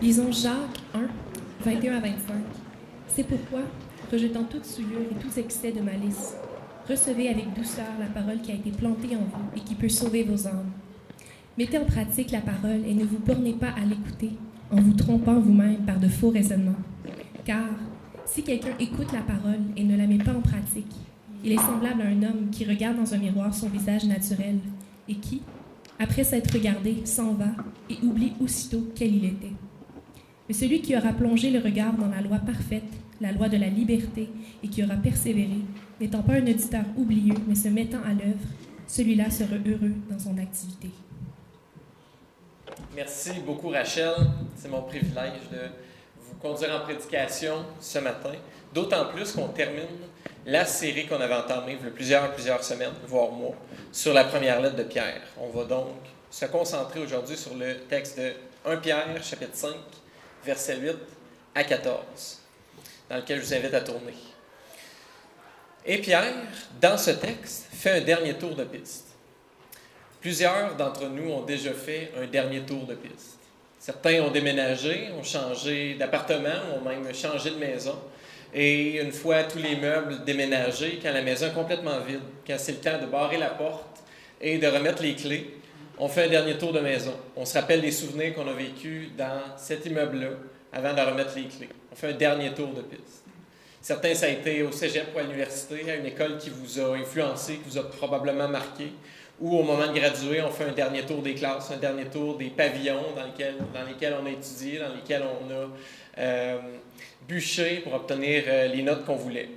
Lisons Jacques 1, 21 à 25. C'est pourquoi, rejetant toute souillure et tout excès de malice, recevez avec douceur la parole qui a été plantée en vous et qui peut sauver vos âmes. Mettez en pratique la parole et ne vous bornez pas à l'écouter en vous trompant vous-même par de faux raisonnements. Car si quelqu'un écoute la parole et ne la met pas en pratique, il est semblable à un homme qui regarde dans un miroir son visage naturel et qui, après s'être regardé, s'en va et oublie aussitôt quel il était. Mais celui qui aura plongé le regard dans la loi parfaite, la loi de la liberté, et qui aura persévéré, n'étant pas un auditeur oublieux, mais se mettant à l'œuvre, celui-là sera heureux dans son activité. Merci beaucoup, Rachel. C'est mon privilège de vous conduire en prédication ce matin, d'autant plus qu'on termine la série qu'on avait entamée il y a plusieurs semaines, voire mois, sur la première lettre de Pierre. On va donc se concentrer aujourd'hui sur le texte de 1 Pierre, chapitre 5, versets 8 à 14, dans lequel je vous invite à tourner. Et Pierre, dans ce texte, fait un dernier tour de piste. Plusieurs d'entre nous ont déjà fait un dernier tour de piste. Certains ont déménagé, ont changé d'appartement, ont même changé de maison. Et une fois tous les meubles déménagés, quand la maison est complètement vide, quand c'est le temps de barrer la porte et de remettre les clés, on fait un dernier tour de maison. On se rappelle des souvenirs qu'on a vécus dans cet immeuble-là avant de remettre les clés. On fait un dernier tour de piste. Certains, ça a été au cégep ou à l'université, à une école qui vous a influencé, qui vous a probablement marqué. Ou au moment de graduer, on fait un dernier tour des classes, un dernier tour des pavillons dans lesquels on a étudié, dans lesquels on a bûché pour obtenir les notes qu'on voulait.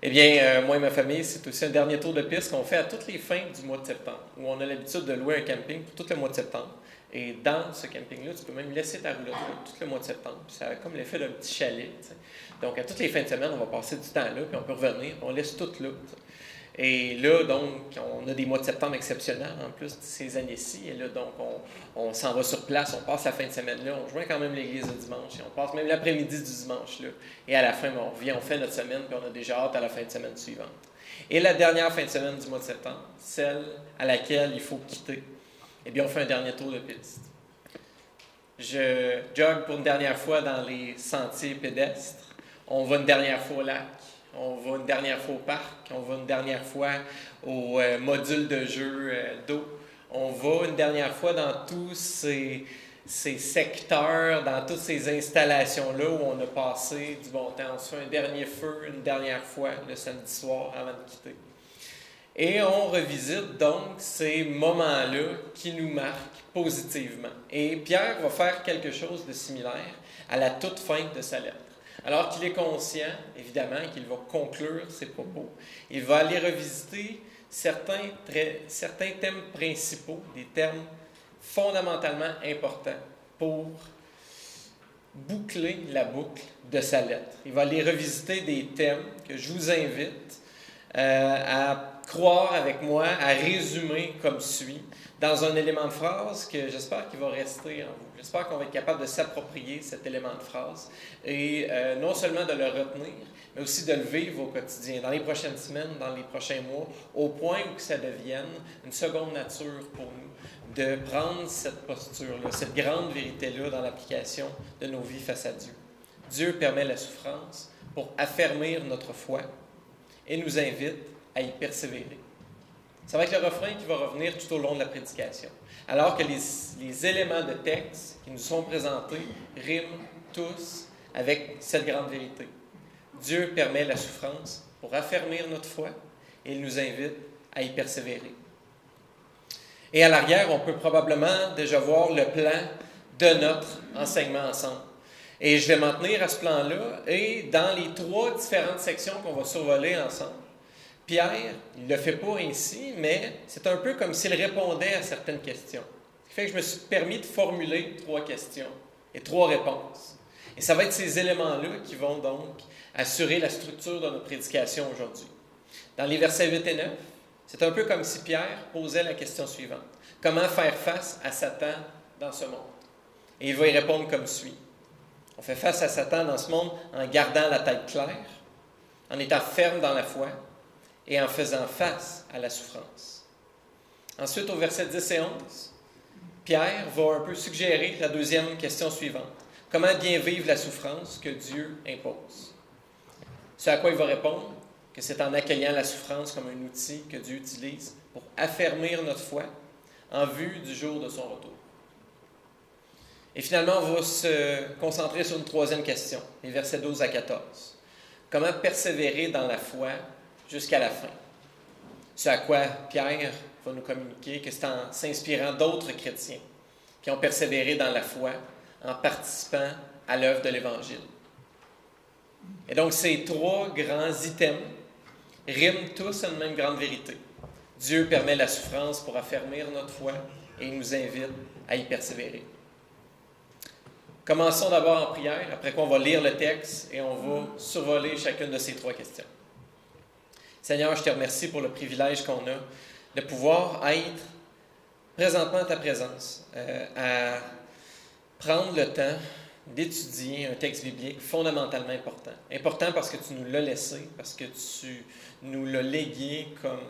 Eh bien, moi et ma famille, c'est aussi un dernier tour de piste qu'on fait à toutes les fins du mois de septembre, où on a l'habitude de louer un camping pour tout le mois de septembre. Et dans ce camping-là, tu peux même laisser ta roulotte là, tout le mois de septembre. Puis ça a comme l'effet d'un petit chalet. T'sais. Donc, à toutes les fins de semaine, on va passer du temps là, puis on peut revenir, puis on laisse tout là. T'sais. Et là, donc, on a des mois de septembre exceptionnels en plus de ces années-ci. Et là, donc, on s'en va sur place, on passe la fin de semaine là, on rejoint quand même l'église le dimanche, et on passe même l'après-midi du dimanche là. Et à la fin, on revient, on fait notre semaine, puis on a déjà hâte à la fin de semaine suivante. Et la dernière fin de semaine du mois de septembre, celle à laquelle il faut quitter, eh bien, on fait un dernier tour de piste. Je jogue pour une dernière fois dans les sentiers pédestres. On va une dernière fois au lac. On va une dernière fois au parc, on va une dernière fois au module de jeu d'eau. On va une dernière fois dans tous ces secteurs, dans toutes ces installations-là où on a passé du bon temps. On se fait un dernier feu une dernière fois le samedi soir avant de quitter. Et on revisite donc ces moments-là qui nous marquent positivement. Et Pierre va faire quelque chose de similaire à la toute fin de sa lettre. Alors qu'il est conscient, évidemment, qu'il va conclure ses propos, il va aller revisiter certains thèmes principaux, des termes fondamentalement importants pour boucler la boucle de sa lettre. Il va aller revisiter des thèmes que je vous invite à croire avec moi, à résumer comme suit, dans un élément de phrase que j'espère qu'il va rester en vous. J'espère qu'on va être capable de s'approprier cet élément de phrase et non seulement de le retenir, mais aussi de le vivre au quotidien, dans les prochaines semaines, dans les prochains mois, au point où que ça devienne une seconde nature pour nous, de prendre cette posture-là, cette grande vérité-là dans l'application de nos vies face à Dieu. Dieu permet la souffrance pour affermir notre foi et nous invite à y persévérer. Ça va être le refrain qui va revenir tout au long de la prédication. Alors que les éléments de texte qui nous sont présentés riment tous avec cette grande vérité. Dieu permet la souffrance pour affermir notre foi et il nous invite à y persévérer. Et à l'arrière, on peut probablement déjà voir le plan de notre enseignement ensemble. Et je vais m'en tenir à ce plan-là et dans les 3 différentes sections qu'on va survoler ensemble, Pierre, il ne le fait pas ainsi, mais c'est un peu comme s'il répondait à certaines questions. Ce qui fait que je me suis permis de formuler 3 questions et 3 réponses. Et ça va être ces éléments-là qui vont donc assurer la structure de notre prédication aujourd'hui. Dans les versets 8 et 9, c'est un peu comme si Pierre posait la question suivante. Comment faire face à Satan dans ce monde? Et il va y répondre comme suit. On fait face à Satan dans ce monde en gardant la tête claire, en étant ferme dans la foi, et en faisant face à la souffrance. Ensuite, au verset 10 et 11, Pierre va un peu suggérer la deuxième question suivante. Comment bien vivre la souffrance que Dieu impose? Ce à quoi il va répondre que c'est en accueillant la souffrance comme un outil que Dieu utilise pour affermir notre foi en vue du jour de son retour. Et finalement, on va se concentrer sur une troisième question, les versets 12 à 14. Comment persévérer dans la foi jusqu'à la fin? Ce à quoi Pierre va nous communiquer que c'est en s'inspirant d'autres chrétiens qui ont persévéré dans la foi en participant à l'œuvre de l'Évangile. Et donc, ces trois grands items riment tous à une même grande vérité. Dieu permet la souffrance pour affermir notre foi et il nous invite à y persévérer. Commençons d'abord en prière, après quoi on va lire le texte et on va survoler chacune de ces trois questions. Seigneur, je te remercie pour le privilège qu'on a de pouvoir être présentement à ta présence, à prendre le temps d'étudier un texte biblique fondamentalement important. Important parce que tu nous l'as laissé, parce que tu nous l'as légué comme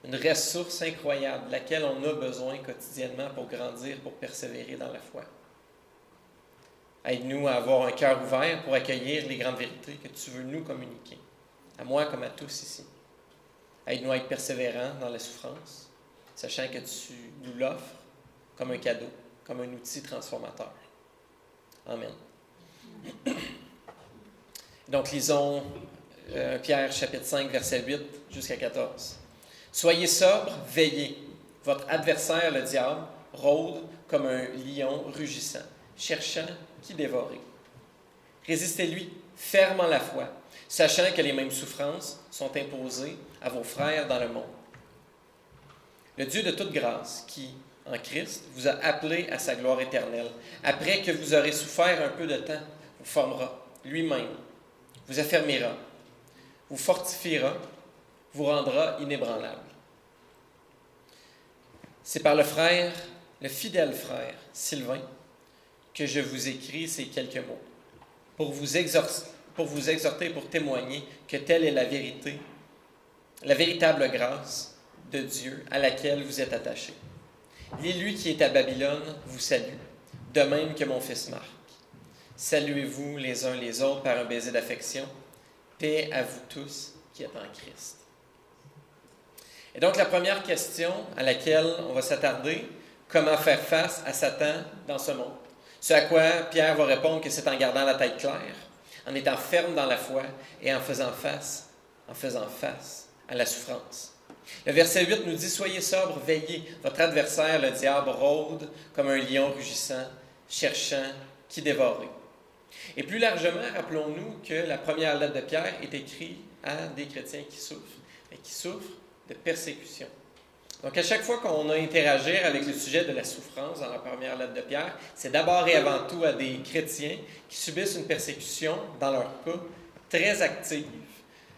une ressource incroyable, de laquelle on a besoin quotidiennement pour grandir, pour persévérer dans la foi. Aide-nous à avoir un cœur ouvert pour accueillir les grandes vérités que tu veux nous communiquer, à moi comme à tous ici. Aide-nous à être persévérants dans la souffrance, sachant que tu nous l'offres comme un cadeau, comme un outil transformateur. Amen. Donc, lisons Pierre, chapitre 5, verset 8 jusqu'à 14. « Soyez sobres, veillez. Votre adversaire, le diable, rôde comme un lion rugissant, cherchant qui dévorer. Résistez-lui, ferme en la foi, sachant que les mêmes souffrances sont imposées à vos frères dans le monde. Le Dieu de toute grâce, qui, en Christ, vous a appelé à sa gloire éternelle, après que vous aurez souffert un peu de temps, vous formera lui-même, vous affermira, vous fortifiera, vous rendra inébranlable. C'est par le fidèle frère Sylvain, que je vous écris ces quelques mots, pour vous exhorter, pour témoigner que telle est la vérité, la véritable grâce de Dieu à laquelle vous êtes attachés. L'élu qui est à Babylone vous salue, de même que mon fils Marc. Saluez-vous les uns les autres par un baiser d'affection. Paix à vous tous qui êtes en Christ. » Et donc, la première question à laquelle on va s'attarder, comment faire face à Satan dans ce monde? Ce à quoi Pierre va répondre que c'est en gardant la tête claire, en étant ferme dans la foi et en faisant face à la souffrance. Le verset 8 nous dit « Soyez sobres, veillez. Votre adversaire, le diable, rôde comme un lion rugissant, cherchant qui dévorer. » Et plus largement, rappelons-nous que la première lettre de Pierre est écrite à des chrétiens qui souffrent de persécution. Donc, à chaque fois qu'on a interagir avec le sujet de la souffrance dans la première lettre de Pierre, c'est d'abord et avant tout à des chrétiens qui subissent une persécution, dans leur cas, très active,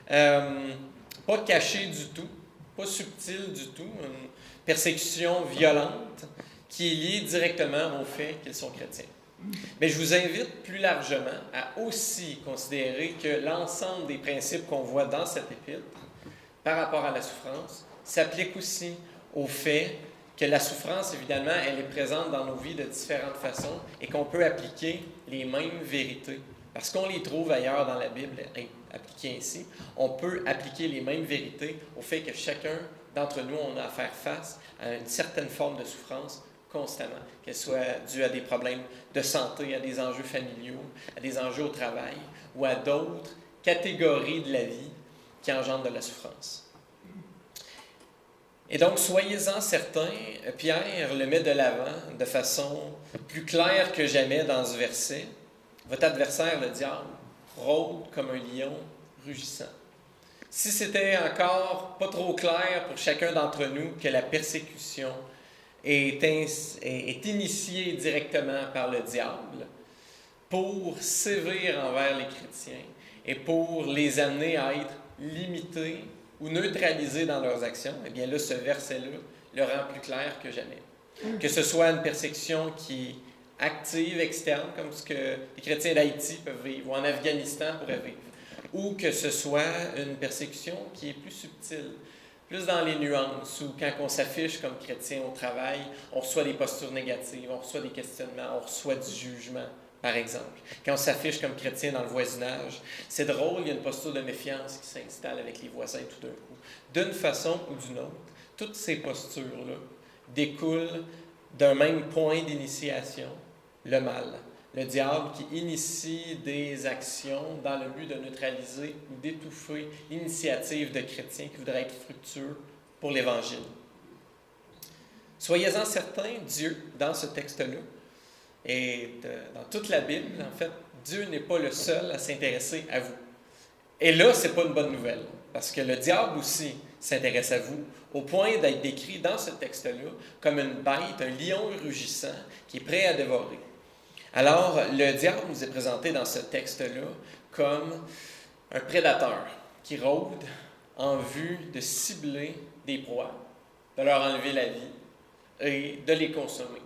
pas cachée du tout, pas subtile du tout, une persécution violente qui est liée directement au fait qu'ils sont chrétiens. Mais je vous invite plus largement à aussi considérer que l'ensemble des principes qu'on voit dans cette épître par rapport à la souffrance s'applique aussi au fait que la souffrance, évidemment, elle est présente dans nos vies de différentes façons et qu'on peut appliquer les mêmes vérités. Parce qu'on les trouve ailleurs dans la Bible, appliquées ainsi, on peut appliquer les mêmes vérités au fait que chacun d'entre nous, on a à faire face à une certaine forme de souffrance constamment, qu'elle soit due à des problèmes de santé, à des enjeux familiaux, à des enjeux au travail ou à d'autres catégories de la vie qui engendrent de la souffrance. Et donc, soyez-en certains, Pierre le met de l'avant de façon plus claire que jamais dans ce verset. Votre adversaire, le diable, rôde comme un lion rugissant. Si c'était encore pas trop clair pour chacun d'entre nous que la persécution est initiée directement par le diable pour sévir envers les chrétiens et pour les amener à être limités ou neutralisés dans leurs actions, eh bien là, ce verset-là le rend plus clair que jamais. Que ce soit une persécution qui est active, externe, comme ce que les chrétiens d'Haïti peuvent vivre, ou en Afghanistan pourraient vivre, ou que ce soit une persécution qui est plus subtile, plus dans les nuances, où quand on s'affiche comme chrétien au travail, on reçoit des postures négatives, on reçoit des questionnements, on reçoit du jugement, par exemple. Quand on s'affiche comme chrétien dans le voisinage, c'est drôle, il y a une posture de méfiance qui s'installe avec les voisins tout d'un coup. D'une façon ou d'une autre, toutes ces postures-là découlent d'un même point d'initiation, le mal. Le diable qui initie des actions dans le but de neutraliser ou d'étouffer l'initiative de chrétiens qui voudraient être fructueux pour l'Évangile. Soyez-en certains, Dieu, dans ce texte-là, et dans toute la Bible, en fait, Dieu n'est pas le seul à s'intéresser à vous. Et là, ce n'est pas une bonne nouvelle, parce que le diable aussi s'intéresse à vous, au point d'être décrit dans ce texte-là comme une bête, un lion rugissant qui est prêt à dévorer. Alors, le diable nous est présenté dans ce texte-là comme un prédateur qui rôde en vue de cibler des proies, de leur enlever la vie et de les consommer.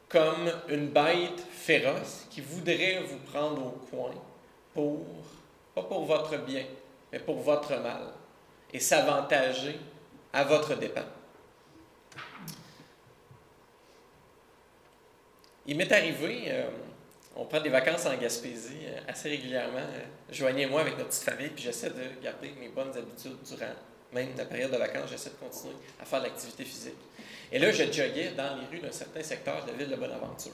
Comme une bête féroce qui voudrait vous prendre au coin pas pour votre bien, mais pour votre mal, et s'avantager à votre dépens. Il m'est arrivé, on prend des vacances en Gaspésie assez régulièrement. Joignez et moi avec notre petite famille, puis j'essaie de garder mes bonnes habitudes durant même la période de vacances. J'essaie de continuer à faire de l'activité physique. Et là, je joguais dans les rues d'un certain secteur de la ville de Bonaventure.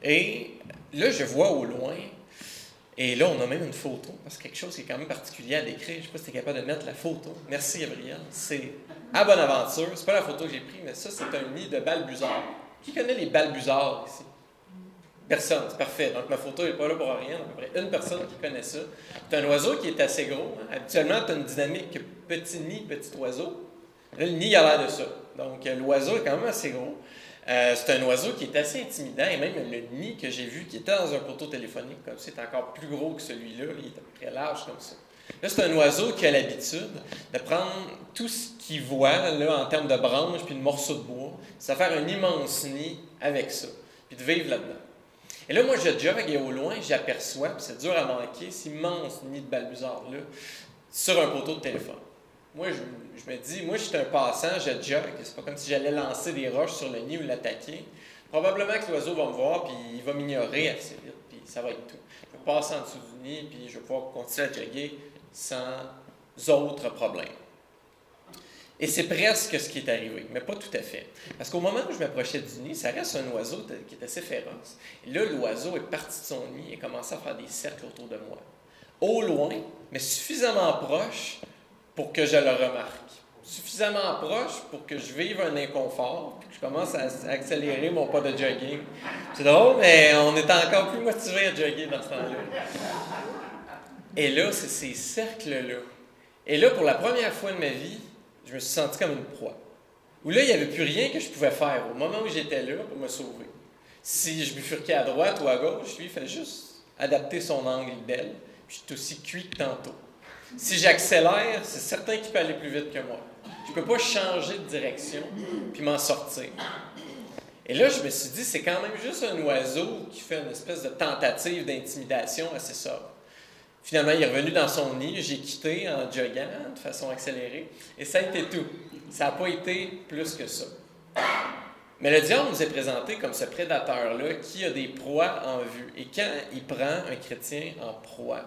Et là, je vois au loin, et là, on a même une photo, parce que quelque chose qui est quand même particulier à décrire. Je ne sais pas si tu es capable de mettre la photo. Merci, Gabriel. C'est à Bonaventure. C'est pas la photo que j'ai prise, mais ça, c'est un nid de balbuzards. Qui connaît les balbuzards ici? Personne, c'est parfait. Donc, ma photo n'est pas là pour rien. À peu près une personne qui connaît ça. C'est un oiseau qui est assez gros. Hein. Habituellement, tu as une dynamique petit nid, petit oiseau. Là, le nid a l'air de ça. Donc, l'oiseau est quand même assez gros. C'est un oiseau qui est assez intimidant. Et même le nid que j'ai vu, qui était dans un poteau téléphonique, comme ça, est encore plus gros que celui-là. Il est à peu près large comme ça. Là, c'est un oiseau qui a l'habitude de prendre tout ce qu'il voit là, en termes de branches puis de morceaux de bois, ça faire un immense nid avec ça, puis de vivre là-dedans. Et là, moi, je jogue et au loin, j'aperçois, puis c'est dur à manquer, cet immense nid de balbuzards-là sur un poteau de téléphone. Moi, je me dis, moi, je suis un passant, je jogue, c'est pas comme si j'allais lancer des roches sur le nid ou l'attaquer. Probablement que l'oiseau va me voir, puis il va m'ignorer assez vite, puis ça va être tout. Je vais passer en dessous du nid, puis je vais pouvoir continuer à joguer sans autres problèmes. Et c'est presque ce qui est arrivé, mais pas tout à fait. Parce qu'au moment où je m'approchais du nid, ça reste un oiseau qui est assez féroce. Et là, l'oiseau est parti de son nid et commençait à faire des cercles autour de moi. Au loin, mais suffisamment proche pour que je le remarque. Suffisamment proche pour que je vive un inconfort, puis que je commence à accélérer mon pas de jogging. C'est drôle, mais on est encore plus motivé à jogger dans ce temps-là. Et là, c'est ces cercles-là. Et là, pour la première fois de ma vie, je me suis senti comme une proie. Où là, il n'y avait plus rien que je pouvais faire au moment où j'étais là pour me sauver. Si je bifurquais à droite ou à gauche, lui, il fallait juste adapter son angle d'aile. Puis je suis aussi cuit que tantôt. Si j'accélère, c'est certain qu'il peut aller plus vite que moi. Je ne peux pas changer de direction puis m'en sortir. Et là, je me suis dit, c'est quand même juste un oiseau qui fait une espèce de tentative d'intimidation assez sobre. Finalement, il est revenu dans son nid, j'ai quitté en joguant de façon accélérée, et ça a été tout. Ça n'a pas été plus que ça. Mais le diable nous est présenté comme ce prédateur-là qui a des proies en vue. Et quand il prend un chrétien en proie,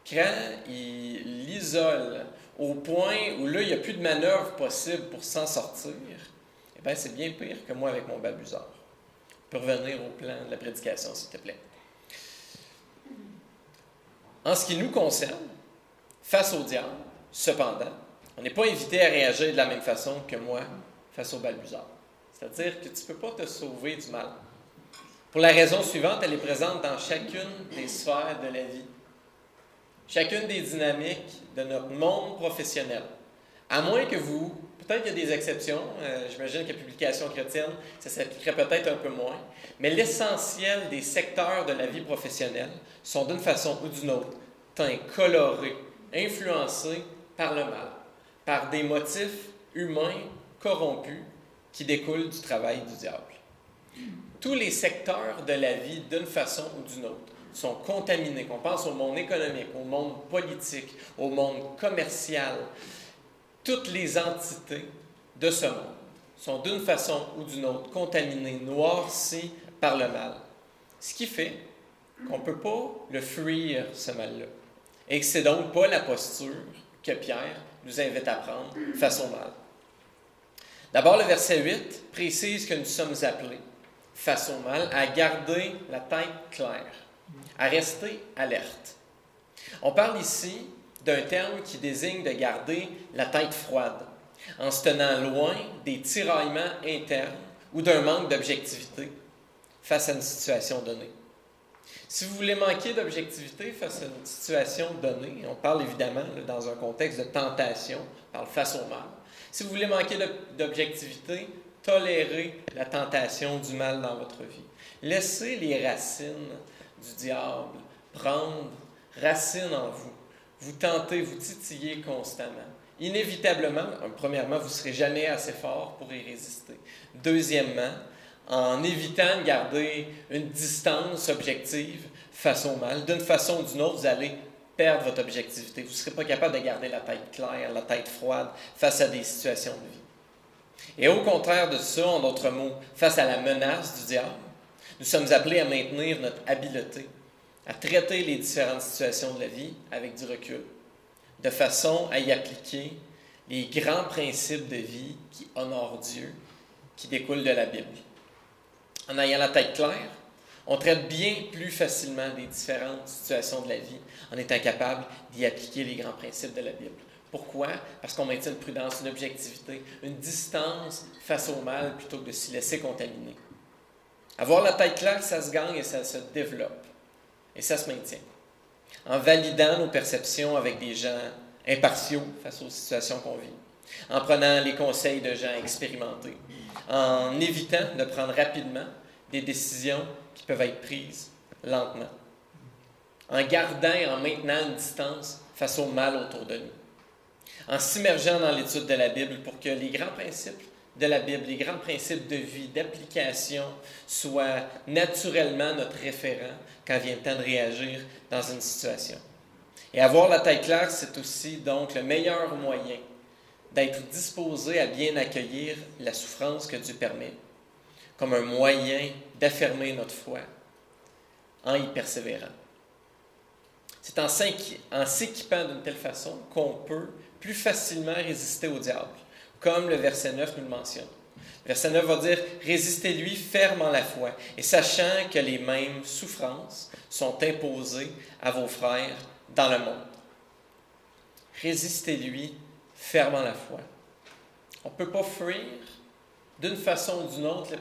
quand il l'isole au point où là, il n'y a plus de manœuvre possible pour s'en sortir, eh bien, c'est bien pire que moi avec mon balbuzard. On peut revenir au plan de la prédication, s'il te plaît. En ce qui nous concerne, face au diable, cependant, on n'est pas invité à réagir de la même façon que moi face au balbuzard. C'est-à-dire que tu ne peux pas te sauver du mal. Pour la raison suivante, elle est présente dans chacune des sphères de la vie. Chacune des dynamiques de notre monde professionnel. À moins que vous, peut-être qu'il y a des exceptions, j'imagine que la publication chrétienne, ça s'appliquerait peut-être un peu moins, mais l'essentiel des secteurs de la vie professionnelle sont d'une façon ou d'une autre teints, colorés, influencés par le mal, par des motifs humains corrompus qui découlent du travail du diable. Tous les secteurs de la vie, d'une façon ou d'une autre, sont contaminés. Qu'on pense au monde économique, au monde politique, au monde commercial. toutes les entités de ce monde sont d'une façon ou d'une autre contaminées, noircies par le mal. Ce qui fait qu'on ne peut pas le fuir, ce mal-là. Et que c'est donc pas la posture que Pierre nous invite à prendre face au mal. D'abord, le verset 8 précise que nous sommes appelés, face au mal, à garder la tête claire, à rester alerte. On parle ici d'un terme qui désigne de garder la tête froide, en se tenant loin des tiraillements internes ou d'un manque d'objectivité face à une situation donnée. Si vous voulez manquer d'objectivité face à une situation donnée, on parle évidemment là, dans un contexte de tentation, on parle face au mal. Si vous voulez manquer d'objectivité, tolérez la tentation du mal dans votre vie. Laissez les racines du diable prendre racine en vous. Vous tentez, vous titillez constamment. Inévitablement, premièrement, vous ne serez jamais assez fort pour y résister. Deuxièmement, en évitant de garder une distance objective face au mal, d'une façon ou d'une autre, vous allez perdre votre objectivité. Vous ne serez pas capable de garder la tête claire, la tête froide face à des situations de vie. Et au contraire de ça, en d'autres mots, face à la menace du diable, nous sommes appelés à maintenir notre habileté, à traiter les différentes situations de la vie avec du recul, de façon à y appliquer les grands principes de vie qui honorent Dieu, qui découlent de la Bible. En ayant la tête claire, on traite bien plus facilement les différentes situations de la vie en étant capable d'y appliquer les grands principes de la Bible. Pourquoi? Parce qu'on maintient une prudence, une objectivité, une distance face au mal plutôt que de s'y laisser contaminer. Avoir la tête claire, ça se gagne et ça se développe. Et ça se maintient. En validant nos perceptions avec des gens impartiaux face aux situations qu'on vit. En prenant les conseils de gens expérimentés. En évitant de prendre rapidement des décisions qui peuvent être prises lentement. En gardant et en maintenant une distance face au mal autour de nous. En s'immergeant dans l'étude de la Bible pour que les grands principes de la Bible, les grands principes de vie, d'application, soient naturellement notre référent quand vient le temps de réagir dans une situation. Et avoir la tête claire, c'est aussi donc le meilleur moyen d'être disposé à bien accueillir la souffrance que Dieu permet, comme un moyen d'affirmer notre foi en y persévérant. C'est en s'équipant d'une telle façon qu'on peut plus facilement résister au diable, comme le verset 9 nous le mentionne. Le verset 9 va dire « Résistez-lui ferme en la foi, et sachant que les mêmes souffrances sont imposées à vos frères dans le monde. » Résistez-lui ferme en la foi. On ne peut pas fuir d'une façon ou d'une autre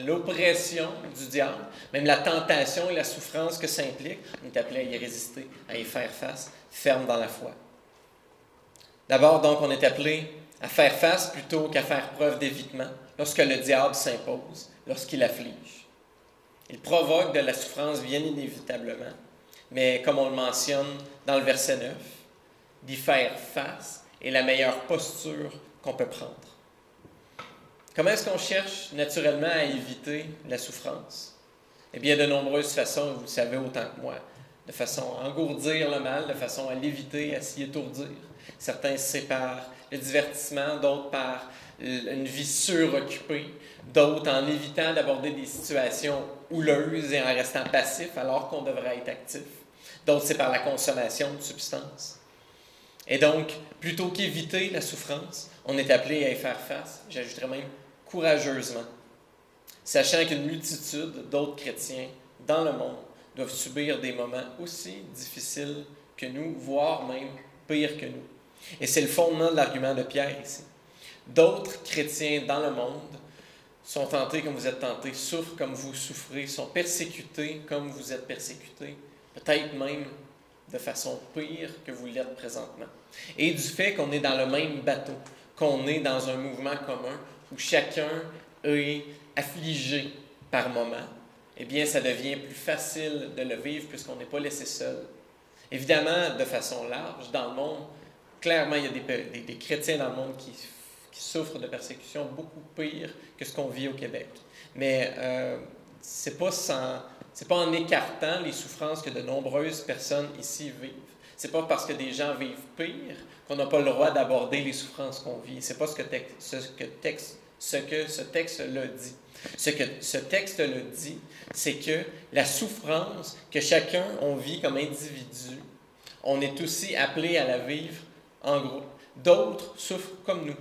l'oppression du diable, même la tentation et la souffrance que ça implique. On est appelé à y résister, à y faire face, ferme dans la foi. D'abord, donc, on est appelé à faire face plutôt qu'à faire preuve d'évitement lorsque le diable s'impose, lorsqu'il afflige. Il provoque de la souffrance bien inévitablement, mais comme on le mentionne dans le verset 9, d'y faire face est la meilleure posture qu'on peut prendre. Comment est-ce qu'on cherche naturellement à éviter la souffrance? Eh bien, de nombreuses façons, vous le savez autant que moi, de façon à engourdir le mal, de façon à l'éviter, à s'y étourdir. Certains se séparent le divertissement, d'autres par une vie suroccupée, d'autres en évitant d'aborder des situations houleuses et en restant passifs alors qu'on devrait être actif. D'autres, c'est par la consommation de substances. Et donc, plutôt qu'éviter la souffrance, on est appelé à y faire face, j'ajouterais même courageusement, sachant qu'une multitude d'autres chrétiens dans le monde doivent subir des moments aussi difficiles que nous, voire même pire que nous. Et c'est le fondement de l'argument de Pierre ici. D'autres chrétiens dans le monde sont tentés comme vous êtes tentés, souffrent comme vous souffrez, sont persécutés comme vous êtes persécutés, peut-être même de façon pire que vous l'êtes présentement. Et du fait qu'on est dans le même bateau, qu'on est dans un mouvement commun où chacun est affligé par moment, eh bien, ça devient plus facile de le vivre puisqu'on n'est pas laissé seul. Évidemment, de façon large, dans le monde, clairement, il y a des chrétiens dans le monde qui souffrent de persécutions beaucoup pire que ce qu'on vit au Québec. Mais c'est pas en écartant les souffrances que de nombreuses personnes ici vivent. C'est pas parce que des gens vivent pire qu'on n'a pas le droit d'aborder les souffrances qu'on vit. C'est pas ce que ce texte-là dit. Ce que ce texte-là dit, c'est que la souffrance que chacun on vit comme individu, on est aussi appelé à la vivre en groupe. D'autres souffrent comme nous.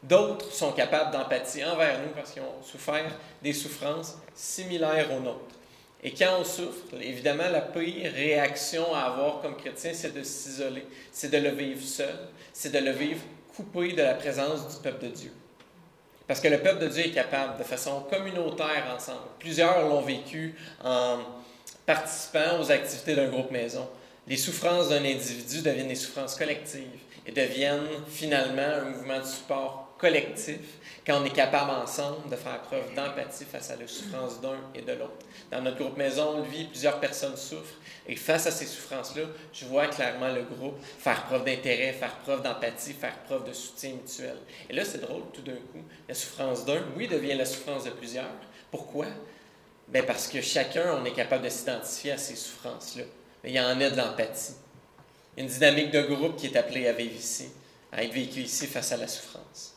D'autres sont capables d'empathie envers nous parce qu'ils ont souffert des souffrances similaires aux nôtres. Et quand on souffre, évidemment, la pire réaction à avoir comme chrétien, c'est de s'isoler, c'est de le vivre seul, c'est de le vivre coupé de la présence du peuple de Dieu. Parce que le peuple de Dieu est capable, de façon communautaire ensemble. Plusieurs l'ont vécu en participant aux activités d'un groupe maison. Les souffrances d'un individu deviennent des souffrances collectives et deviennent finalement un mouvement de support collectif quand on est capable ensemble de faire preuve d'empathie face à la souffrance d'un et de l'autre. Dans notre groupe maison, on le vit, plusieurs personnes souffrent et face à ces souffrances-là, je vois clairement le groupe faire preuve d'intérêt, faire preuve d'empathie, faire preuve de soutien mutuel. Et là, c'est drôle, tout d'un coup, la souffrance d'un, oui, devient la souffrance de plusieurs. Pourquoi? Bien parce que chacun, on est capable de s'identifier à ces souffrances-là. Mais il y en a de l'empathie. Une dynamique de groupe qui est appelée à vivre ici, à être vécue ici face à la souffrance.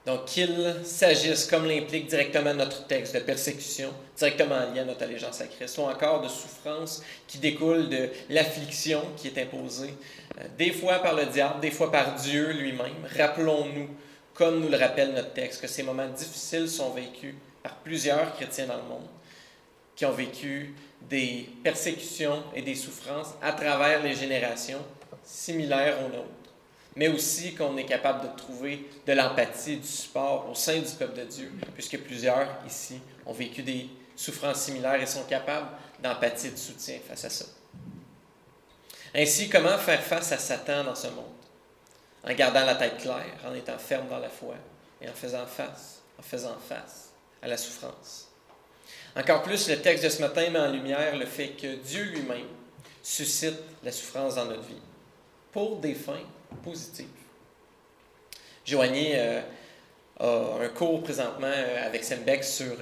Donc, qu'il s'agisse, comme l'implique directement notre texte, de persécution, directement lié à notre allégeance à Christ, ou encore de souffrance qui découle de l'affliction qui est imposée, des fois par le diable, des fois par Dieu lui-même. Rappelons-nous, comme nous le rappelle notre texte, que ces moments difficiles sont vécus par plusieurs chrétiens dans le monde, qui ont vécu des persécutions et des souffrances à travers les générations similaires aux nôtres. Mais aussi qu'on est capable de trouver de l'empathie, du support au sein du peuple de Dieu, puisque plusieurs ici ont vécu des souffrances similaires et sont capables d'empathie et de soutien face à ça. Ainsi, comment faire face à Satan dans ce monde? En gardant la tête claire, en étant ferme dans la foi et en faisant face à la souffrance. Encore plus, le texte de ce matin met en lumière le fait que Dieu lui-même suscite la souffrance dans notre vie pour des fins positives. Joanie a un cours présentement avec Sembeck sur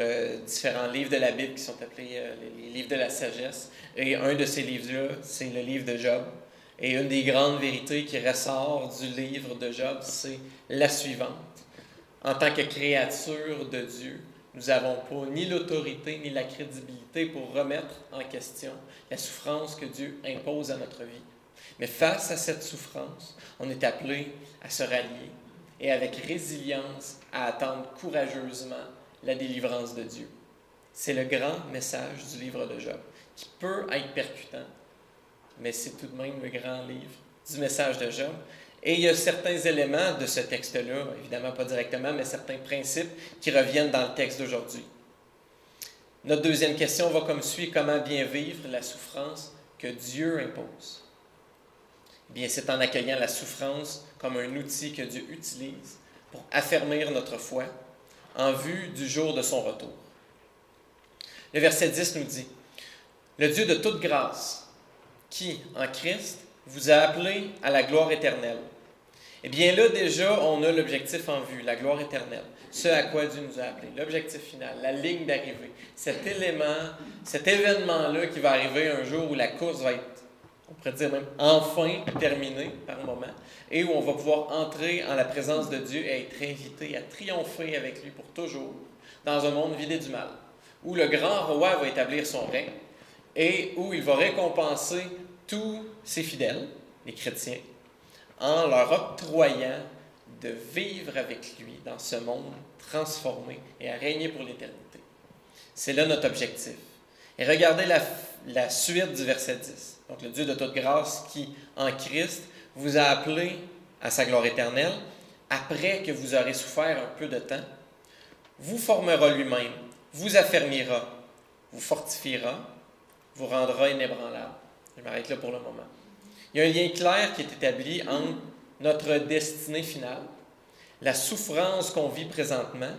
différents livres de la Bible qui sont appelés les livres de la sagesse. Et un de ces livres-là, c'est le livre de Job. Et une des grandes vérités qui ressort du livre de Job, c'est la suivante. En tant que créature de Dieu, nous n'avons pas ni l'autorité ni la crédibilité pour remettre en question la souffrance que Dieu impose à notre vie. Mais face à cette souffrance, on est appelé à se rallier et avec résilience à attendre courageusement la délivrance de Dieu. C'est le grand message du livre de Job, qui peut être percutant, mais c'est tout de même le grand livre du message de Job. Et il y a certains éléments de ce texte-là, évidemment pas directement, mais certains principes qui reviennent dans le texte d'aujourd'hui. Notre deuxième question va comme suit: comment bien vivre la souffrance que Dieu impose? Eh bien, c'est en accueillant la souffrance comme un outil que Dieu utilise pour affermir notre foi en vue du jour de son retour. Le verset 10 nous dit: « Le Dieu de toute grâce, qui, en Christ, vous a appelé à la gloire éternelle. » Eh bien là, déjà, on a l'objectif en vue, la gloire éternelle. Ce à quoi Dieu nous a appelés, l'objectif final, la ligne d'arrivée. Cet élément, cet événement-là qui va arriver un jour où la course va être, on pourrait dire même, enfin terminée par un moment, et où on va pouvoir entrer en la présence de Dieu et être invité à triompher avec lui pour toujours, dans un monde vidé du mal, où le grand roi va établir son règne, et où il va récompenser tous ses fidèles, les chrétiens, en leur octroyant de vivre avec lui dans ce monde transformé et à régner pour l'éternité. C'est là notre objectif. Et regardez la suite du verset 10. Donc, le Dieu de toute grâce qui, en Christ, vous a appelé à sa gloire éternelle, après que vous aurez souffert un peu de temps, vous formera lui-même, vous affermira, vous fortifiera, vous rendra inébranlable. Je m'arrête là pour le moment. Il y a un lien clair qui est établi entre notre destinée finale, la souffrance qu'on vit présentement,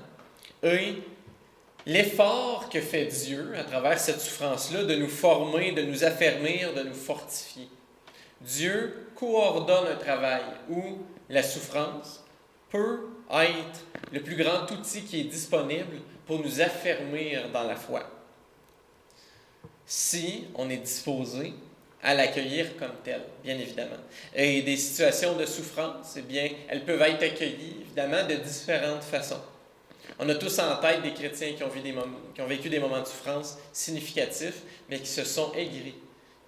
et l'effort que fait Dieu à travers cette souffrance-là de nous former, de nous affermir, de nous fortifier. Dieu coordonne un travail où la souffrance peut être le plus grand outil qui est disponible pour nous affermir dans la foi. Si on est disposé à l'accueillir comme telle, bien évidemment. Et des situations de souffrance, eh bien, elles peuvent être accueillies, évidemment, de différentes façons. On a tous en tête des chrétiens qui ont vécu des moments de souffrance significatifs, mais qui se sont aigris,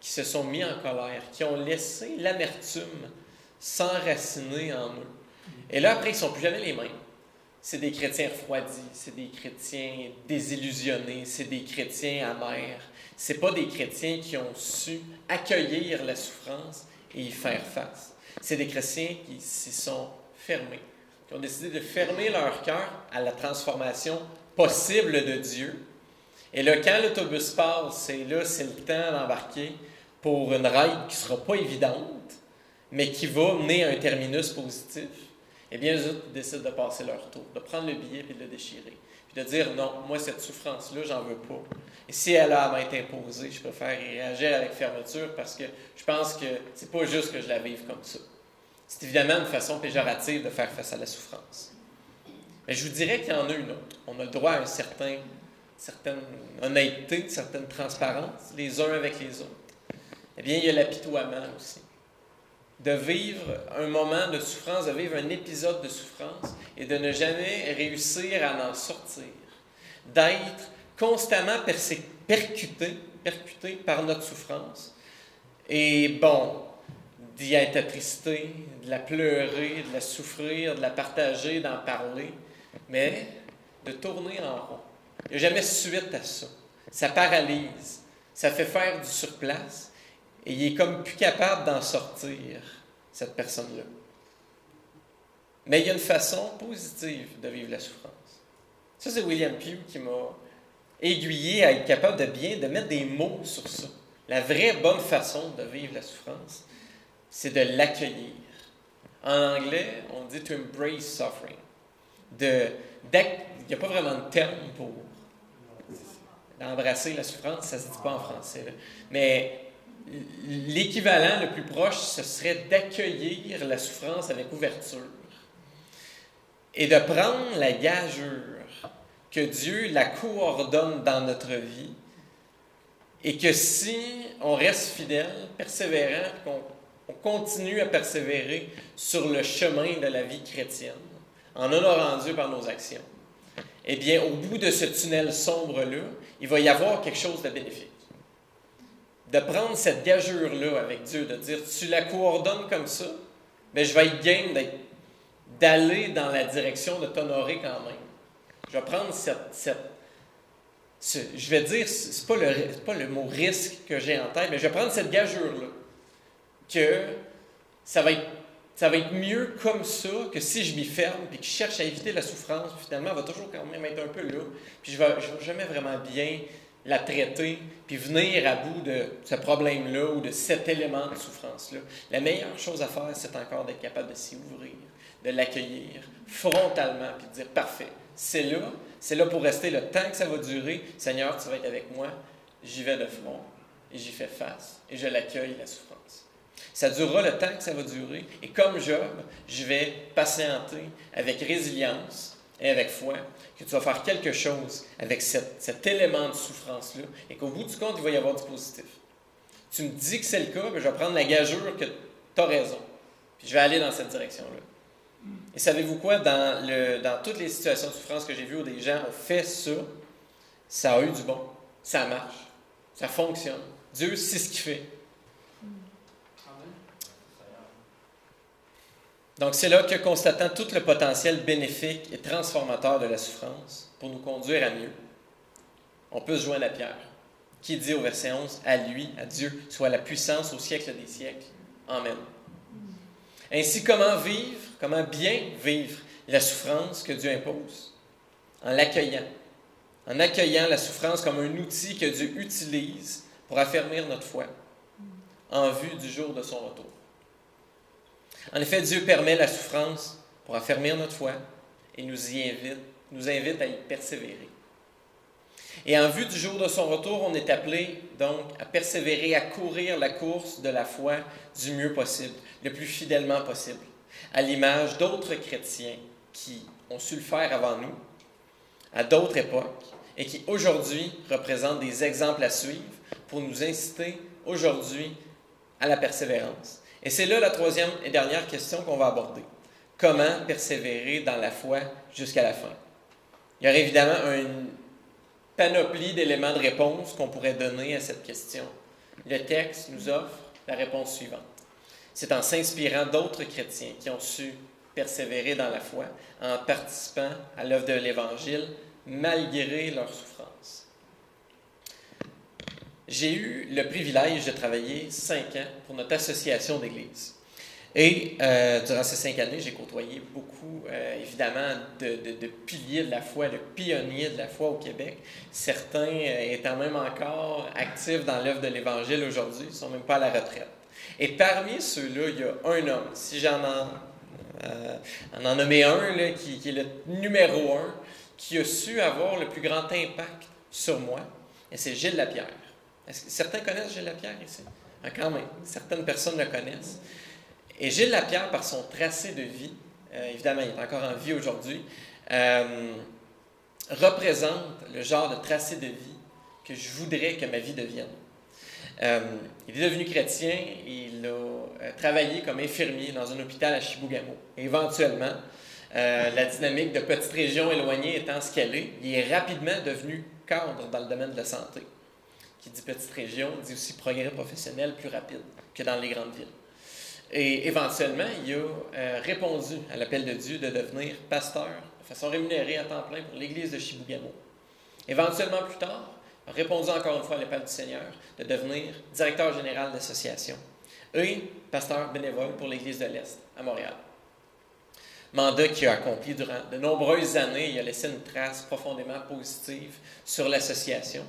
qui se sont mis en colère, qui ont laissé l'amertume s'enraciner en eux. Et là, après, ils ne sont plus jamais les mêmes. C'est des chrétiens refroidis, c'est des chrétiens désillusionnés, c'est des chrétiens amers. Ce n'est pas des chrétiens qui ont su accueillir la souffrance et y faire face. C'est des chrétiens qui s'y sont fermés, qui ont décidé de fermer leur cœur à la transformation possible de Dieu. Et là, quand l'autobus passe, c'est le temps d'embarquer pour une ride qui ne sera pas évidente, mais qui va mener à un terminus positif. Eh bien, eux autres décident de passer leur tour, de prendre le billet et de le déchirer. Puis de dire, non, moi, cette souffrance-là, j'en veux pas. Et si elle a à m'être imposée, je préfère y réagir avec fermeture parce que je pense que c'est pas juste que je la vive comme ça. C'est évidemment une façon péjorative de faire face à la souffrance. Mais je vous dirais qu'il y en a une autre. On a le droit à une certaine honnêteté, une certaine transparence, les uns avec les autres. Eh bien, il y a l'apitoiement aussi. De vivre un moment de souffrance, de vivre un épisode de souffrance et de ne jamais réussir à en sortir. D'être constamment percuté par notre souffrance. Et bon, d'y être attristé, de la pleurer, de la souffrir, de la partager, d'en parler, mais de tourner en rond. Il n'y a jamais suite à ça. Ça paralyse, ça fait faire du surplace. Et il est comme plus capable d'en sortir, cette personne-là. Mais il y a une façon positive de vivre la souffrance. Ça, c'est William Pugh qui m'a aiguillé à être capable de mettre des mots sur ça. La vraie bonne façon de vivre la souffrance, c'est de l'accueillir. En anglais, on dit « to embrace suffering ». Il n'y a pas vraiment de terme pour embrasser la souffrance, ça ne se dit pas en français. Là. Mais l'équivalent le plus proche, ce serait d'accueillir la souffrance avec ouverture et de prendre la gageure que Dieu la coordonne dans notre vie et que si on reste fidèle, persévérant, qu'on continue à persévérer sur le chemin de la vie chrétienne, en honorant Dieu par nos actions, eh bien, au bout de ce tunnel sombre-là, il va y avoir quelque chose de bénéfique. De prendre cette gageure-là avec Dieu, de dire, tu la coordonnes comme ça, mais je vais être game d'aller dans la direction de t'honorer quand même. Je vais prendre je vais dire, c'est pas le mot risque que j'ai en tête, mais je vais prendre cette gageure-là, que ça va être mieux comme ça que si je m'y ferme et que je cherche à éviter la souffrance, puis finalement, elle va toujours quand même être un peu là, puis je ne vais jamais vraiment bien la traiter, puis venir à bout de ce problème-là ou de cet élément de souffrance-là. La meilleure chose à faire, c'est encore d'être capable de s'y ouvrir, de l'accueillir frontalement, puis de dire, parfait, c'est là pour rester le temps que ça va durer. Seigneur, tu vas être avec moi, j'y vais de front, et j'y fais face, et je l'accueille, la souffrance. Ça durera le temps que ça va durer, et comme Job, je vais patienter avec résilience et avec foi, que tu vas faire quelque chose avec cet élément de souffrance-là, et qu'au bout du compte, il va y avoir du positif. Tu me dis que c'est le cas, bien, je vais prendre la gageure que tu as raison, puis je vais aller dans cette direction-là. Et savez-vous quoi? Dans toutes les situations de souffrance que j'ai vues où des gens ont fait ça, ça a eu du bon, ça marche, ça fonctionne. Dieu sait ce qu'il fait. Donc, c'est là que, constatant tout le potentiel bénéfique et transformateur de la souffrance pour nous conduire à mieux, on peut se joindre à Pierre, qui dit au verset 11, « À lui, à Dieu, soit la puissance au siècle des siècles. Amen. » Ainsi, comment bien vivre la souffrance que Dieu impose? En l'accueillant. En accueillant la souffrance comme un outil que Dieu utilise pour affermir notre foi en vue du jour de son retour. En effet, Dieu permet la souffrance pour affermir notre foi et nous invite à y persévérer. Et en vue du jour de son retour, on est appelé donc à persévérer, à courir la course de la foi du mieux possible, le plus fidèlement possible, à l'image d'autres chrétiens qui ont su le faire avant nous, à d'autres époques, et qui aujourd'hui représentent des exemples à suivre pour nous inciter aujourd'hui à la persévérance. Et c'est là la troisième et dernière question qu'on va aborder. Comment persévérer dans la foi jusqu'à la fin? Il y aurait évidemment une panoplie d'éléments de réponse qu'on pourrait donner à cette question. Le texte nous offre la réponse suivante. C'est en s'inspirant d'autres chrétiens qui ont su persévérer dans la foi, en participant à l'œuvre de l'Évangile, malgré leur souffrance. J'ai eu le privilège de travailler 5 ans pour notre association d'église. Et durant ces 5 années, j'ai côtoyé beaucoup, évidemment, de piliers de la foi, de pionniers de la foi au Québec. Certains étant même encore actifs dans l'œuvre de l'Évangile aujourd'hui, ils ne sont même pas à la retraite. Et parmi ceux-là, il y a un homme, si j'en en nommer un, là, qui est le numéro 1, qui a su avoir le plus grand impact sur moi, et c'est Gilles Lapierre. Est-ce que certains connaissent Gilles Lapierre ici? Ah, quand même, certaines personnes le connaissent. Et Gilles Lapierre, par son tracé de vie, évidemment, il est encore en vie aujourd'hui, représente le genre de tracé de vie que je voudrais que ma vie devienne. Il est devenu chrétien, il a travaillé comme infirmier dans un hôpital à Chibougamau. Et éventuellement, la dynamique de petites régions éloignées étant ce qu'elle est, il est rapidement devenu cadre dans le domaine de la santé. Qui dit petite région, dit aussi progrès professionnel plus rapide que dans les grandes villes. Et éventuellement, il a répondu à l'appel de Dieu de devenir pasteur de façon rémunérée à temps plein pour l'église de Chibougamau. Éventuellement, plus tard, a répondu encore une fois à l'appel du Seigneur de devenir directeur général d'association et pasteur bénévole pour l'Église de l'Est à Montréal. Mandat qu'il a accompli durant de nombreuses années. Il a laissé une trace profondément positive sur l'association.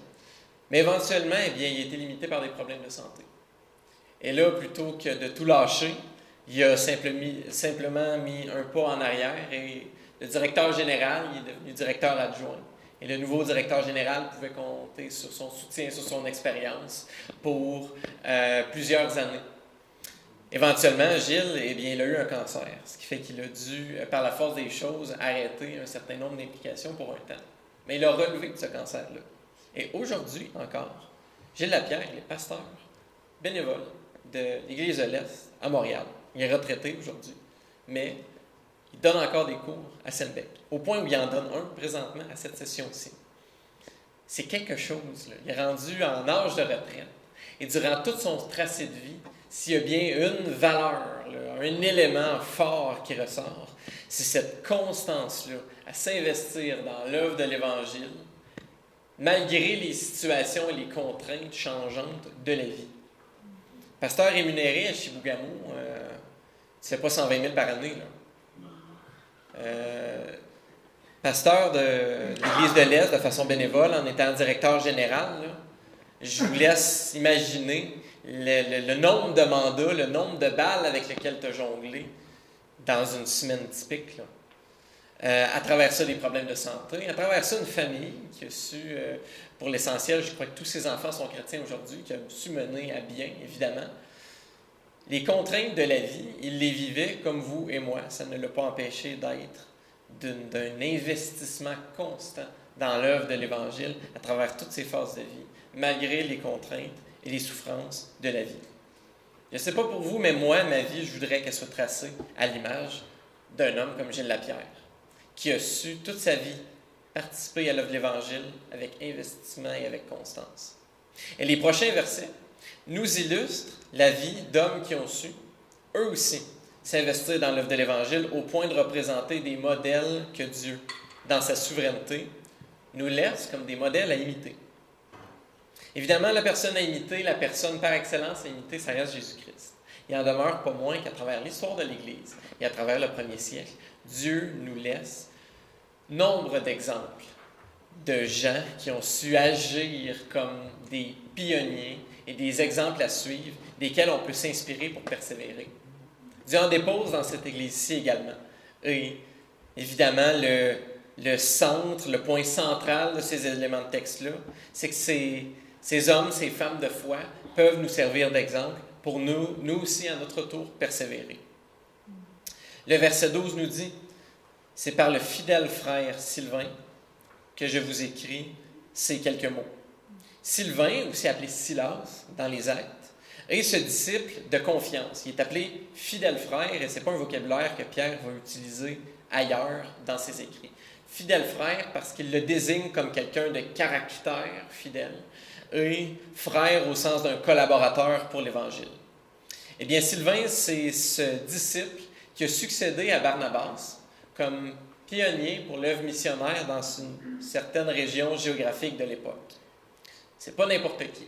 Mais éventuellement, eh bien, il a été limité par des problèmes de santé. Et là, plutôt que de tout lâcher, il a simplement mis un pas en arrière et le directeur général, il est devenu directeur adjoint. Et le nouveau directeur général pouvait compter sur son soutien, sur son expérience pour plusieurs années. Éventuellement, Gilles, eh bien, il a eu un cancer, ce qui fait qu'il a dû, par la force des choses, arrêter un certain nombre d'implications pour un temps. Mais il a relevé de ce cancer-là. Et aujourd'hui encore, Gilles Lapierre, il est pasteur bénévole de l'Église de l'Est à Montréal. Il est retraité aujourd'hui, mais il donne encore des cours à Senbec, au point où il en donne un présentement à cette session-ci. C'est quelque chose, là. Il est rendu en âge de retraite. Et durant tout son tracé de vie, s'il y a bien une valeur, là, un élément fort qui ressort, c'est cette constance-là à s'investir dans l'œuvre de l'Évangile, malgré les situations et les contraintes changeantes de la vie. Pasteur rémunéré à Chibougamau, c'est pas 120 000 par année, là. Pasteur de l'Église de l'Est de façon bénévole en étant directeur général, là, je vous laisse imaginer le nombre de mandats, le nombre de balles avec lesquelles tu as jonglé dans une semaine typique. Là. À travers ça, des problèmes de santé, à travers ça, une famille qui a su, pour l'essentiel, je crois que tous ses enfants sont chrétiens aujourd'hui, qui a su mener à bien, évidemment. Les contraintes de la vie, il les vivait comme vous et moi. Ça ne l'a pas empêché d'être d'un investissement constant dans l'œuvre de l'Évangile à travers toutes ses phases de vie, malgré les contraintes et les souffrances de la vie. Je ne sais pas pour vous, mais moi, ma vie, je voudrais qu'elle soit tracée à l'image d'un homme comme Gilles Lapierre, qui a su toute sa vie participer à l'œuvre de l'Évangile avec investissement et avec constance. Et les prochains versets nous illustrent la vie d'hommes qui ont su, eux aussi, s'investir dans l'œuvre de l'Évangile au point de représenter des modèles que Dieu, dans sa souveraineté, nous laisse comme des modèles à imiter. Évidemment, la personne à imiter, la personne par excellence à imiter, ça reste Jésus-Christ. Il en demeure pas moins qu'à travers l'histoire de l'Église et à travers le premier siècle, Dieu nous laisse nombre d'exemples de gens qui ont su agir comme des pionniers et des exemples à suivre, desquels on peut s'inspirer pour persévérer. Dieu en dépose dans cette Église-ci également. Et évidemment, le centre, le point central de ces éléments de texte-là, c'est que ces hommes, ces femmes de foi peuvent nous servir d'exemple pour nous aussi, à notre tour, persévérer. Le verset 12 nous dit, « C'est par le fidèle frère Sylvain que je vous écris ces quelques mots. » Sylvain, aussi appelé Silas dans les Actes, et ce disciple de confiance. Il est appelé fidèle frère et ce n'est pas un vocabulaire que Pierre va utiliser ailleurs dans ses écrits. Fidèle frère parce qu'il le désigne comme quelqu'un de caractère fidèle et frère au sens d'un collaborateur pour l'Évangile. Eh bien, Sylvain, c'est ce disciple qui a succédé à Barnabas comme pionnier pour l'œuvre missionnaire dans une certaine région géographique de l'époque. C'est pas n'importe qui.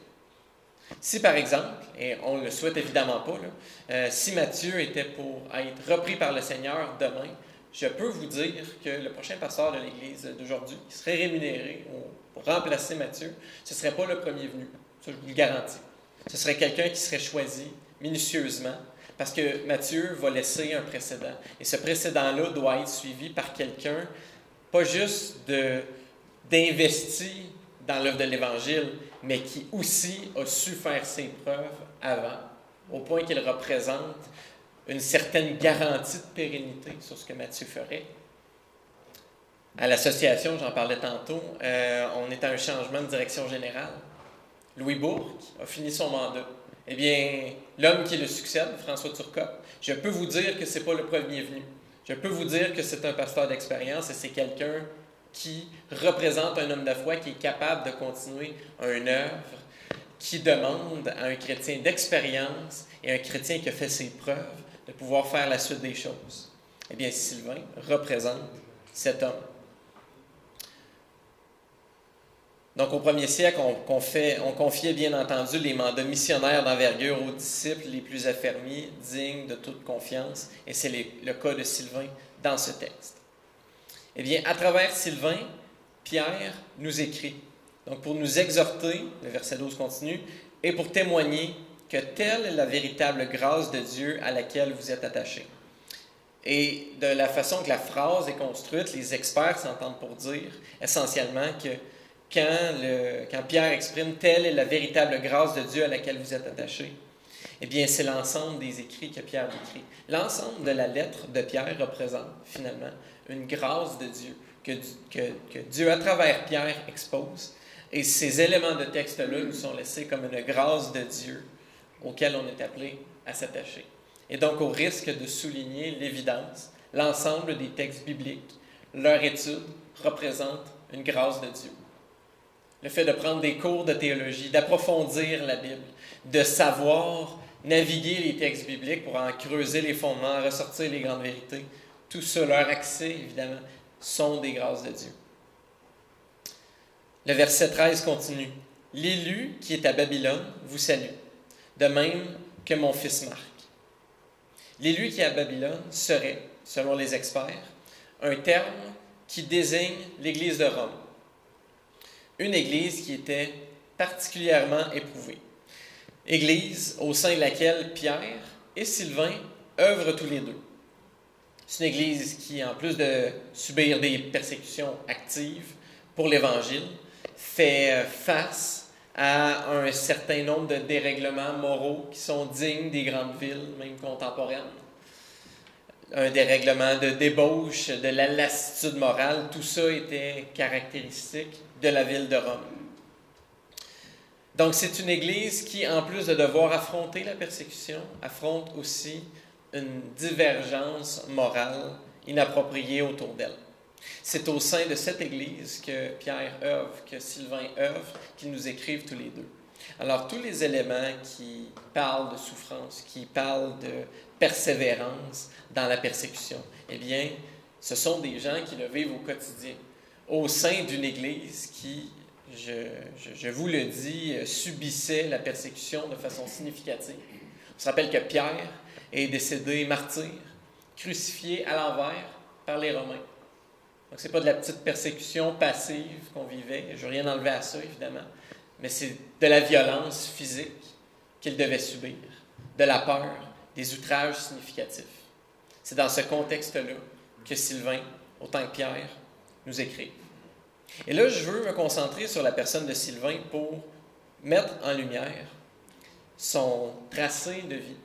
Si, par exemple, et on ne le souhaite évidemment pas, si Matthieu était pour être repris par le Seigneur demain, je peux vous dire que le prochain pasteur de l'Église d'aujourd'hui, qui serait rémunéré pour remplacer Matthieu, ce ne serait pas le premier venu. Ça, je vous le garantis. Ce serait quelqu'un qui serait choisi minutieusement, parce que Matthieu va laisser un précédent. Et ce précédent-là doit être suivi par quelqu'un, pas juste d'investi dans l'œuvre de l'Évangile, mais qui aussi a su faire ses preuves avant, au point qu'il représente une certaine garantie de pérennité sur ce que Matthieu ferait. À l'association, j'en parlais tantôt, on est à un changement de direction générale. Louis Bourque a fini son mandat. Eh bien, l'homme qui le succède, François Turcotte, je peux vous dire que ce n'est pas le premier venu. Je peux vous dire que c'est un pasteur d'expérience et c'est quelqu'un qui représente un homme de foi qui est capable de continuer une œuvre qui demande à un chrétien d'expérience et un chrétien qui a fait ses preuves de pouvoir faire la suite des choses. Eh bien, Sylvain représente cet homme. Donc, au 1er siècle, on confiait bien entendu les mandats missionnaires d'envergure aux disciples les plus affermis, dignes de toute confiance, et c'est le cas de Sylvain dans ce texte. Eh bien, à travers Sylvain, Pierre nous écrit, donc pour nous exhorter, le verset 12 continue, et pour témoigner que telle est la véritable grâce de Dieu à laquelle vous êtes attachés. Et de la façon que la phrase est construite, les experts s'entendent pour dire essentiellement que quand Pierre exprime « telle est la véritable grâce de Dieu à laquelle vous êtes attachés », eh bien, c'est l'ensemble des écrits que Pierre décrit. L'ensemble de la lettre de Pierre représente, finalement, une grâce de Dieu que Dieu, à travers Pierre, expose. Et ces éléments de texte-là nous sont laissés comme une grâce de Dieu auquel on est appelé à s'attacher. Et donc, au risque de souligner l'évidence, l'ensemble des textes bibliques, leur étude représente une grâce de Dieu. Le fait de prendre des cours de théologie, d'approfondir la Bible, de savoir naviguer les textes bibliques pour en creuser les fondements, ressortir les grandes vérités, tout ça, leur accès, évidemment, sont des grâces de Dieu. Le verset 13 continue. « L'élu qui est à Babylone vous salue, de même que mon fils Marc. » L'élu qui est à Babylone serait, selon les experts, un terme qui désigne l'Église de Rome. Une Église qui était particulièrement éprouvée. Église au sein de laquelle Pierre et Sylvain œuvrent tous les deux. C'est une Église qui, en plus de subir des persécutions actives pour l'Évangile, fait face à un certain nombre de dérèglements moraux qui sont dignes des grandes villes, même contemporaines. Un dérèglement de débauche, de la lassitude morale, tout ça était caractéristique de la ville de Rome. Donc, c'est une Église qui, en plus de devoir affronter la persécution, affronte aussi une divergence morale inappropriée autour d'elle. C'est au sein de cette Église que Pierre œuvre, que Sylvain œuvre, qu'ils nous écrivent tous les deux. Alors, tous les éléments qui parlent de souffrance, qui parlent de persévérance dans la persécution, eh bien, ce sont des gens qui le vivent au quotidien, au sein d'une Église qui, je vous le dis, subissait la persécution de façon significative. On se rappelle que Pierre est décédé martyr, crucifié à l'envers par les Romains. Donc, ce n'est pas de la petite persécution passive qu'on vivait. Je ne veux rien enlever à ça, évidemment. Mais c'est de la violence physique qu'il devait subir, de la peur, des outrages significatifs. C'est dans ce contexte-là que Sylvain, autant que Pierre, nous écrivent. Et là, je veux me concentrer sur la personne de Sylvain pour mettre en lumière son tracé de vie.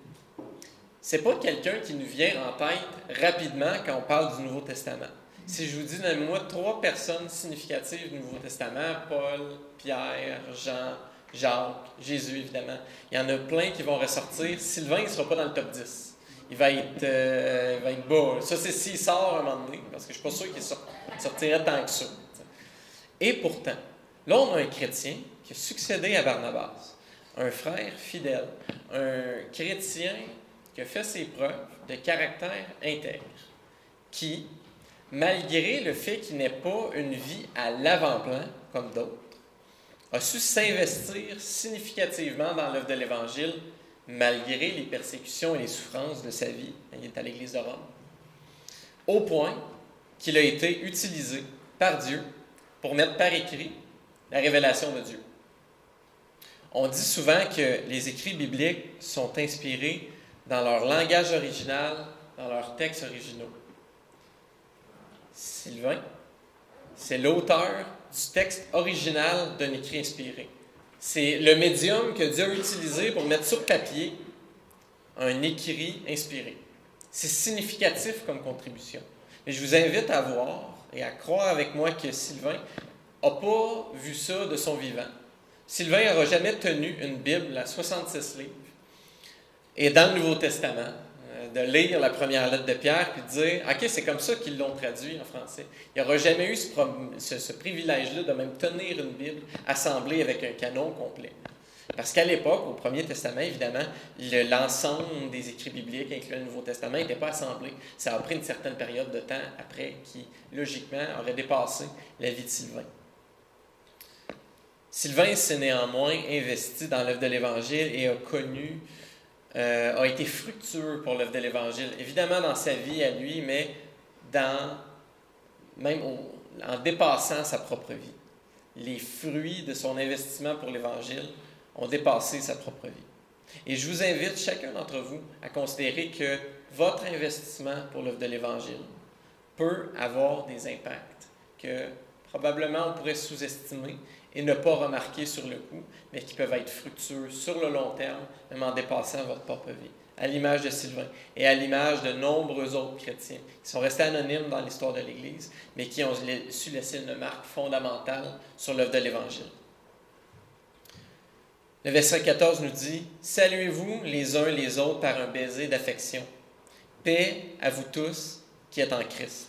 Ce n'est pas quelqu'un qui nous vient en tête rapidement quand on parle du Nouveau Testament. Si je vous dis, donne-moi 3 personnes significatives du Nouveau Testament, Paul, Pierre, Jean, Jacques, Jésus, évidemment. Il y en a plein qui vont ressortir. Sylvain, il ne sera pas dans le top 10. Il va être bas. Ça, c'est s'il sort à un moment donné, parce que je ne suis pas sûr qu'il sortirait tant que ça. Et pourtant, là, on a un chrétien qui a succédé à Barnabas, un frère fidèle, un chrétien qui a fait ses preuves de caractère intègre, qui, malgré le fait qu'il n'ait pas une vie à l'avant-plan, comme d'autres, a su s'investir significativement dans l'œuvre de l'Évangile, malgré les persécutions et les souffrances de sa vie. Il est à l'Église de Rome. Au point qu'il a été utilisé par Dieu pour mettre par écrit la révélation de Dieu. On dit souvent que les écrits bibliques sont inspirés dans leur langage original, dans leurs textes originaux. Sylvain, c'est l'auteur du texte original d'un écrit inspiré. C'est le médium que Dieu a utilisé pour mettre sur papier un écrit inspiré. C'est significatif comme contribution. Et je vous invite à voir et à croire avec moi que Sylvain n'a pas vu ça de son vivant. Sylvain n'aura jamais tenu une Bible à 66 livres. Et dans le Nouveau Testament, de lire la première lettre de Pierre puis de dire « OK, c'est comme ça qu'ils l'ont traduit en français ». Il n'aura jamais eu ce privilège-là de même tenir une Bible assemblée avec un canon complet. Parce qu'à l'époque, au Premier Testament, évidemment, l'ensemble des écrits bibliques, incluant le Nouveau Testament, n'était pas assemblé. Ça a pris une certaine période de temps après qui, logiquement, aurait dépassé la vie de Sylvain. Sylvain s'est néanmoins investi dans l'œuvre de l'Évangile et a été fructueux pour l'œuvre de l'Évangile. Évidemment dans sa vie à lui, mais en dépassant sa propre vie. Les fruits de son investissement pour l'Évangile ont dépassé sa propre vie. Et je vous invite, chacun d'entre vous, à considérer que votre investissement pour l'œuvre de l'Évangile peut avoir des impacts que probablement on pourrait sous-estimer et ne pas remarquer sur le coup, mais qui peuvent être fructueux sur le long terme, même en dépassant votre propre vie. À l'image de Sylvain et à l'image de nombreux autres chrétiens qui sont restés anonymes dans l'histoire de l'Église, mais qui ont su laisser une marque fondamentale sur l'œuvre de l'Évangile. Le verset 14 nous dit « Saluez-vous les uns les autres par un baiser d'affection. Paix à vous tous qui êtes en Christ. »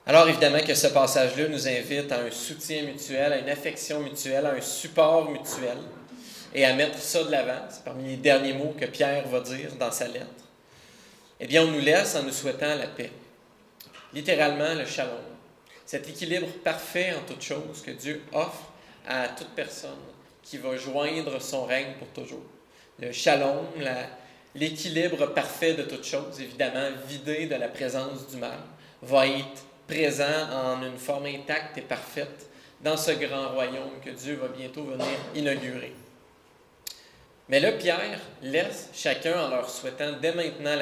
Alors évidemment que ce passage-là nous invite à un soutien mutuel, à une affection mutuelle, à un support mutuel et à mettre ça de l'avant. C'est parmi les derniers mots que Pierre va dire dans sa lettre. Eh bien, on nous laisse en nous souhaitant la paix. Littéralement, le shalom. Cet équilibre parfait en toutes choses que Dieu offre à toute personne qui va joindre son règne pour toujours. Le shalom, l'équilibre parfait de toutes choses, évidemment vidé de la présence du mal, va être présent en une forme intacte et parfaite dans ce grand royaume que Dieu va bientôt venir inaugurer. Mais là, Pierre laisse chacun en leur souhaitant dès maintenant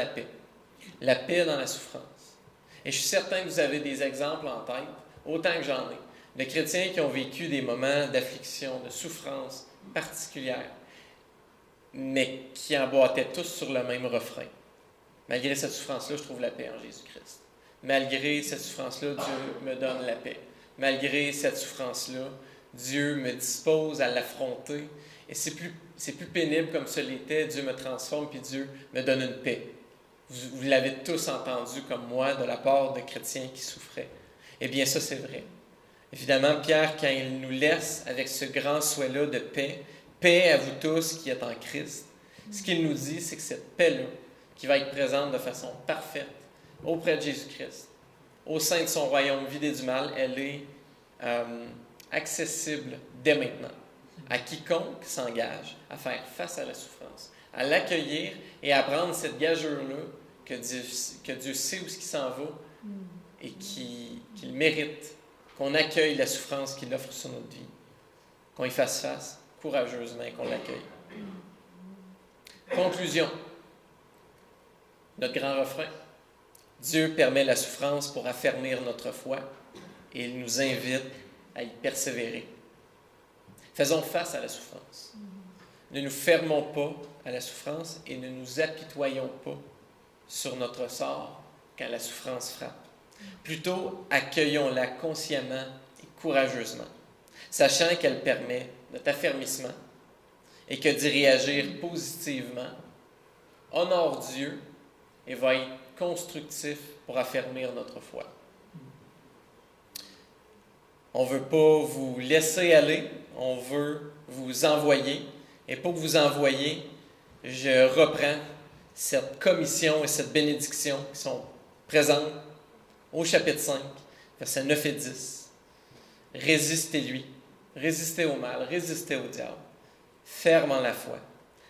la paix dans la souffrance. Et je suis certain que vous avez des exemples en tête, autant que j'en ai, de chrétiens qui ont vécu des moments d'affliction, de souffrance particulière, mais qui emboîtaient tous sur le même refrain. Malgré cette souffrance-là, je trouve la paix en Jésus-Christ. Malgré cette souffrance-là, Dieu me donne la paix. Malgré cette souffrance-là, Dieu me dispose à l'affronter. Et c'est plus pénible comme ce l'était. Dieu me transforme, puis Dieu me donne une paix. Vous l'avez tous entendu comme moi de la part de chrétiens qui souffraient. Eh bien, ça, c'est vrai. Évidemment, Pierre, quand il nous laisse avec ce grand souhait-là de paix, paix à vous tous qui êtes en Christ, ce qu'il nous dit, c'est que cette paix-là, qui va être présente de façon parfaite, auprès de Jésus-Christ, au sein de son royaume vidé du mal, elle est accessible dès maintenant à quiconque s'engage à faire face à la souffrance, à l'accueillir et à prendre cette gageure-là que Dieu sait où ce qui s'en va et qu'il mérite, qu'on accueille la souffrance qu'il offre sur notre vie, qu'on y fasse face courageusement et qu'on l'accueille. Conclusion. Notre grand refrain. Dieu permet la souffrance pour affermir notre foi et il nous invite à y persévérer. Faisons face à la souffrance. Ne nous fermons pas à la souffrance et ne nous apitoyons pas sur notre sort quand la souffrance frappe. Plutôt, accueillons-la consciemment et courageusement. sachant qu'elle permet notre affermissement et que d'y réagir positivement honore Dieu et va être constructif pour affermir notre foi. On ne veut pas vous laisser aller, on veut vous envoyer. Et pour vous envoyer, je reprends cette commission et cette bénédiction qui sont présentes au chapitre 5, versets 9 et 10. Résistez-lui, résistez au mal, résistez au diable, ferme en la foi,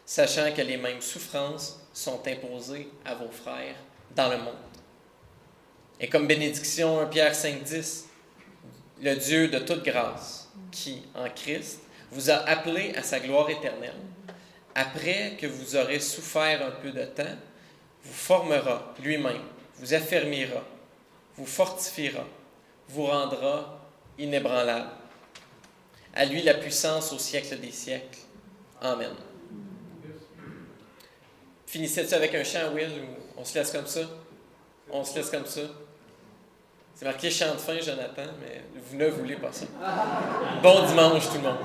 sachant que les mêmes souffrances sont imposées à vos frères dans le monde. Et comme bénédiction, 1 Pierre 5, 10, le Dieu de toute grâce, qui, en Christ, vous a appelé à sa gloire éternelle, après que vous aurez souffert un peu de temps, vous formera lui-même, vous affermira, vous fortifiera, vous rendra inébranlable. À lui la puissance au siècle des siècles. Amen. Finissais-tu avec un chant, Will, ou on se laisse comme ça? On se laisse comme ça. C'est marqué chant de fin, Jonathan, mais vous ne voulez pas ça. Bon dimanche, tout le monde.